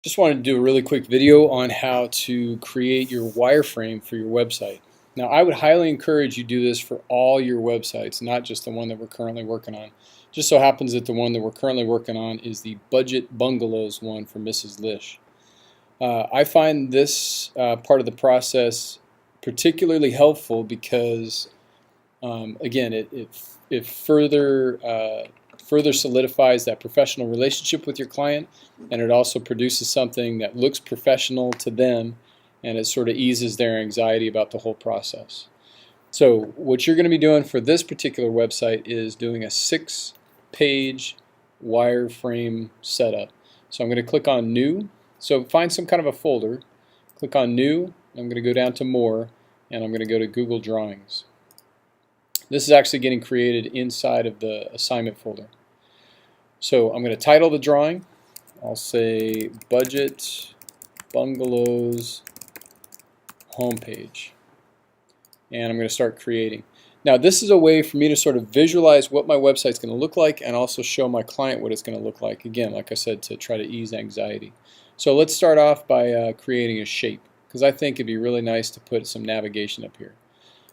Just wanted to do a really quick video on how to create your wireframe for your website. Now, I would highly encourage you do this for all your websites, not just the one that we're currently working on. Just so happens that the one that we're currently working on is the Budget Bungalows one for Mrs. Lish. I find this part of the process particularly helpful because, again, it further solidifies that professional relationship with your client, and it also produces something that looks professional to them, and it sort of eases their anxiety about the whole process. So what you're going to be doing for this particular website is doing a 6-page wireframe setup. So I'm going to click on New. So find some kind of a folder, click on New, I'm going to go down to More, and I'm going to go to Google Drawings. This is actually getting created inside of the assignment folder. So I'm going to title the drawing. I'll say Budget Bungalows Homepage. And I'm going to start creating. Now this is a way for me to sort of visualize what my website's going to look like and also show my client what it's going to look like. Again, like I said, to try to ease anxiety. So let's start off by creating a shape, because I think it'd be really nice to put some navigation up here.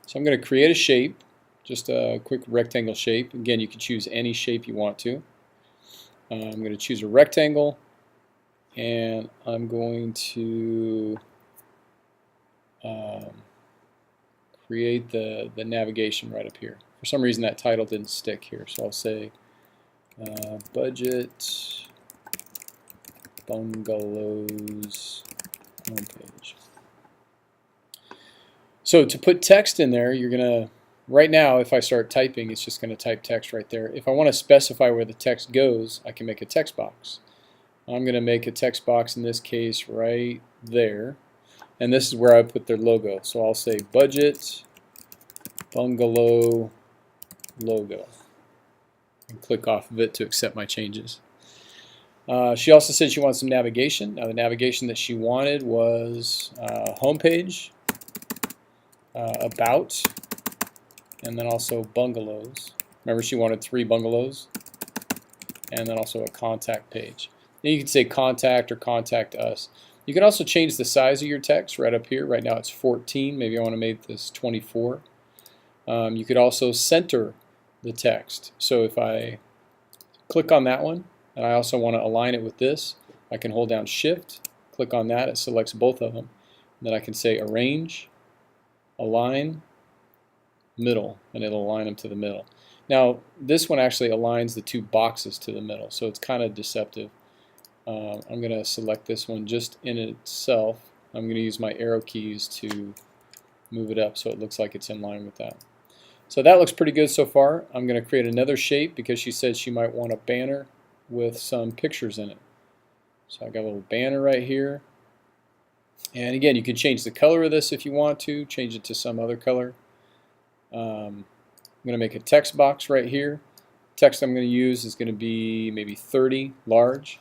So I'm going to create a shape, just a quick rectangle shape. Again, you can choose any shape you want to. I'm going to choose a rectangle, and I'm going to create the navigation right up here. For some reason that title didn't stick here, so I'll say Budget Bungalows Homepage. So to put text in there, you're going to, right now if I start typing, it's just going to type text right there. If I want to specify where the text goes, I can make a text box. I'm going to make a text box in this case right there, and this is where I put their logo. So I'll say Budget Bungalow Logo and click off of it to accept my changes. She also said she wants some navigation. Now the navigation that she wanted was homepage, about, and then also bungalows. Remember, she wanted 3 bungalows, and then also a contact page. Now you can say contact or contact us. You can also change the size of your text right up here. Right now it's 14. Maybe I want to make this 24. You could also center the text. So if I click on that one, and I also want to align it with this, I can hold down Shift, click on that, it selects both of them. And then I can say Arrange, Align, Middle, and it'll align them to the middle. Now this one actually aligns the 2 boxes to the middle, so it's kind of deceptive. I'm going to select this one just in itself. I'm going to use my arrow keys to move it up so it looks like it's in line with that. So that looks pretty good so far. I'm going to create another shape because she said she might want a banner with some pictures in it. So I got a little banner right here. And again, you can change the color of this if you want to, change it to some other color. I'm going to make a text box right here. Text I'm going to use is going to be maybe 30 large.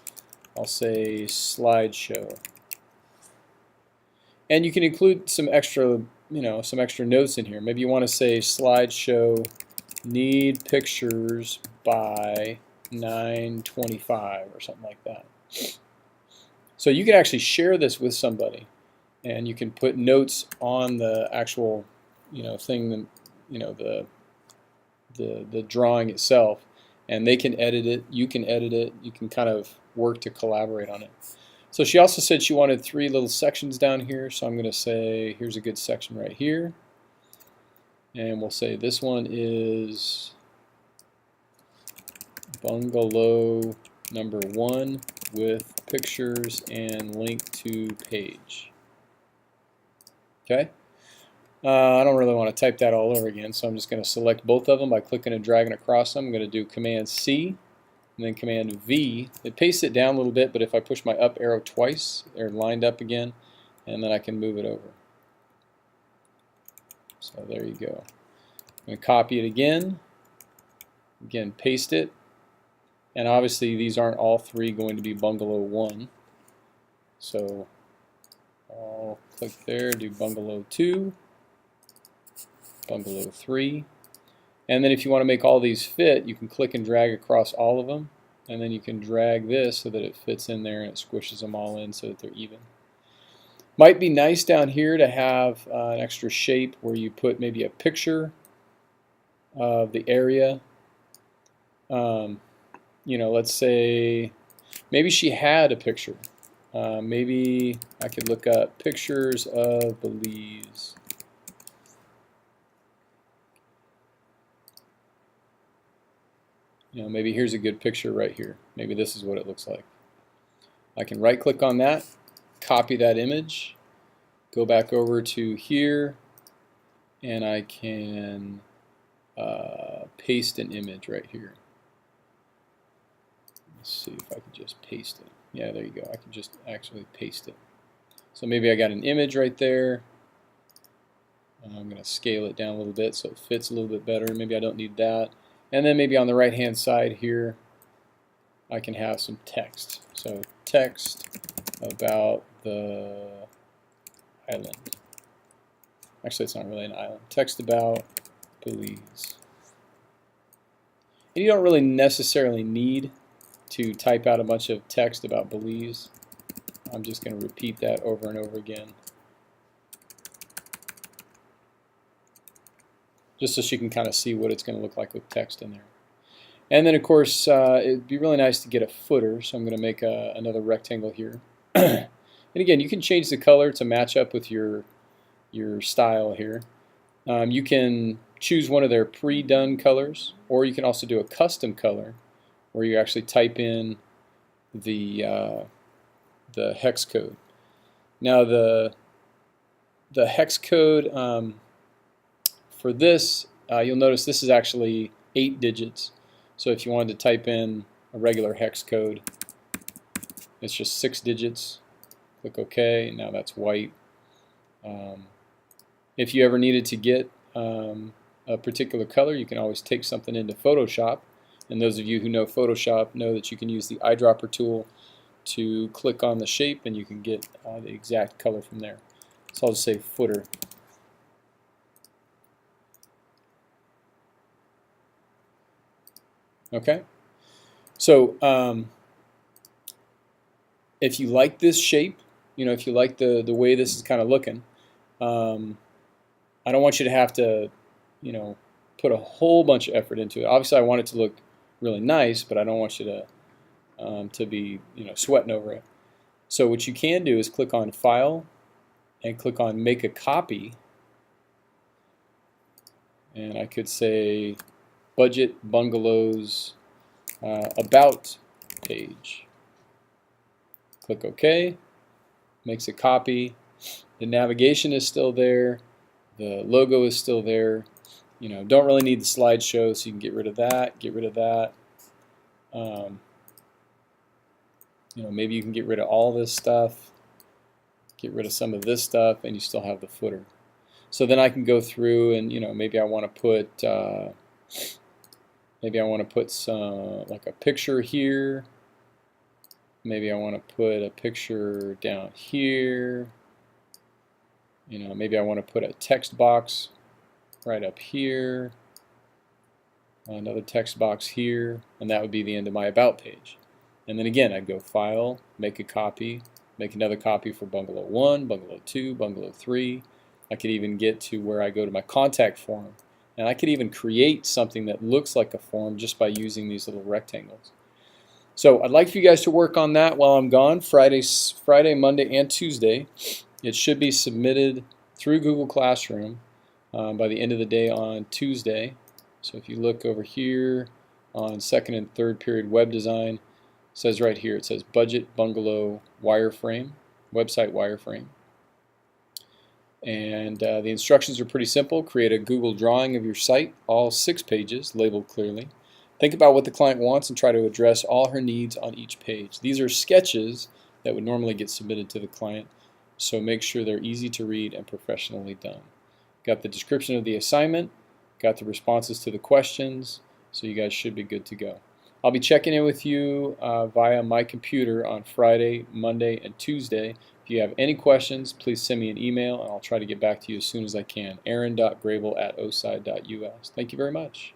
I'll say slideshow. And you can include some extra, some extra notes in here. Maybe you want to say slideshow need pictures by 9:25 or something like that. So you can actually share this with somebody, and you can put notes on the actual, thing, the drawing itself, and they can edit it, you can edit it, you can kind of work to collaborate on it. So she also said she wanted 3 little sections down here, so I'm going to say here's a good section right here, and we'll say this one is bungalow number 1 with pictures and link to page. Okay. I don't really want to type that all over again, so I'm just going to select both of them by clicking and dragging across them. I'm going to do Command C and then Command V. It pastes it down a little bit, but if I push my up arrow twice, they're lined up again, and then I can move it over. So there you go. I'm going to copy it again, paste it, and obviously these aren't all 3 going to be bungalow 1. So I'll click there, do bungalow 2, bungalow 3, and then if you want to make all these fit, you can click and drag across all of them, and then you can drag this so that it fits in there and it squishes them all in so that they're even. Might be nice down here to have an extra shape where you put maybe a picture of the area. You know, let's say maybe she had a picture. Maybe I could look up pictures of Belize. You know, maybe here's a good picture right here. Maybe this is what it looks like. I can right click on that, copy that image, go back over to here, and I can paste an image right here. Let's see if I can just paste it. Yeah, there you go. I can just actually paste it. So maybe I got an image right there. I'm going to scale it down a little bit so it fits a little bit better. Maybe I don't need that. And then maybe on the right hand side here I can have some text. So text about the island. Actually, it's not really an island. Text about Belize. And you don't really necessarily need to type out a bunch of text about Belize. I'm just going to repeat that over and over again, just so she can kind of see what it's going to look like with text in there. And then, of course, it'd be really nice to get a footer, so I'm going to make another rectangle here. And again, you can change the color to match up with your style here. You can choose one of their pre-done colors, or you can also do a custom color where you actually type in the hex code. Now the hex code for this, you'll notice this is actually 8 digits. So if you wanted to type in a regular hex code, it's just 6 digits. Click OK, and now that's white. If you ever needed to get a particular color, you can always take something into Photoshop. And those of you who know Photoshop know that you can use the eyedropper tool to click on the shape and you can get the exact color from there. So I'll just say footer. Okay, so if you like this shape, you know, if you like the way this is kind of looking, I don't want you to have to, you know, put a whole bunch of effort into it. Obviously, I want it to look really nice, but I don't want you to be, you know, sweating over it. So what you can do is click on File and click on Make a Copy, and I could say Budget Bungalows About Page. Click OK. Makes a copy. The navigation is still there. The logo is still there. You know, don't really need the slideshow, so you can get rid of that. Get rid of that. You know, maybe you can get rid of all this stuff. Get rid of some of this stuff, and you still have the footer. So then I can go through and, you know, maybe I want to put some, like a picture here. Maybe I want to put a picture down here. You know, maybe I want to put a text box right up here. Another text box here, and that would be the end of my About page. And then again, I'd go File, Make a Copy, make another copy for Bungalow 1, Bungalow 2, Bungalow 3. I could even get to where I go to my contact form. And I could even create something that looks like a form just by using these little rectangles. So I'd like for you guys to work on that while I'm gone, Friday, Monday, and Tuesday. It should be submitted through Google Classroom by the end of the day on Tuesday. So if you look over here on second and third period web design, it says right here, it says Budget Bungalow Wireframe, website wireframe. And the instructions are pretty simple. Create a Google drawing of your site, all 6 pages, labeled clearly. Think about what the client wants and try to address all her needs on each page. These are sketches that would normally get submitted to the client, so make sure they're easy to read and professionally done. Got the description of the assignment, got the responses to the questions, so you guys should be good to go. I'll be checking in with you via my computer on Friday, Monday, and Tuesday. If you have any questions, please send me an email and I'll try to get back to you as soon as I can. aaron.grable@oside.us. Thank you very much.